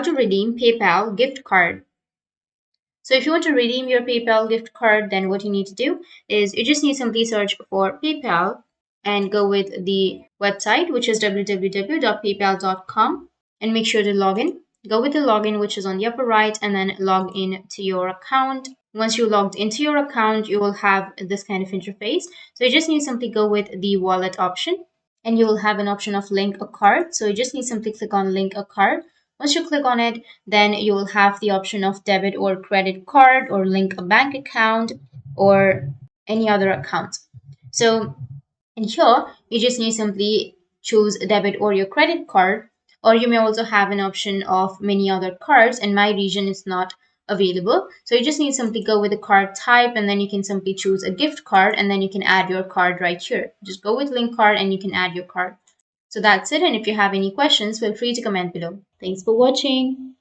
to redeem PayPal gift card. So if you want to redeem your PayPal gift card, then what you need to do is you just need to simply search for PayPal and go with the website, which is www.paypal.com, and make sure to log in. Go with the login, which is on the upper right, and then log in to your account. Once you logged into your account, you will have this kind of interface. So you just need to simply go with the wallet option, and you will have an option of link a card. So you just need to simply click on link a card. Once you click on it, then you will have the option of debit or credit card, or link a bank account, or any other account. So in here, you just need simply choose debit or your credit card, or you may also have an option of many other cards. In my region, it's not available. So you just need simply go with the card type, and then you can simply choose a gift card, and then you can add your card right here. Just go with link card and you can add your card. So that's it. And if you have any questions, feel free to comment below. Thanks for watching.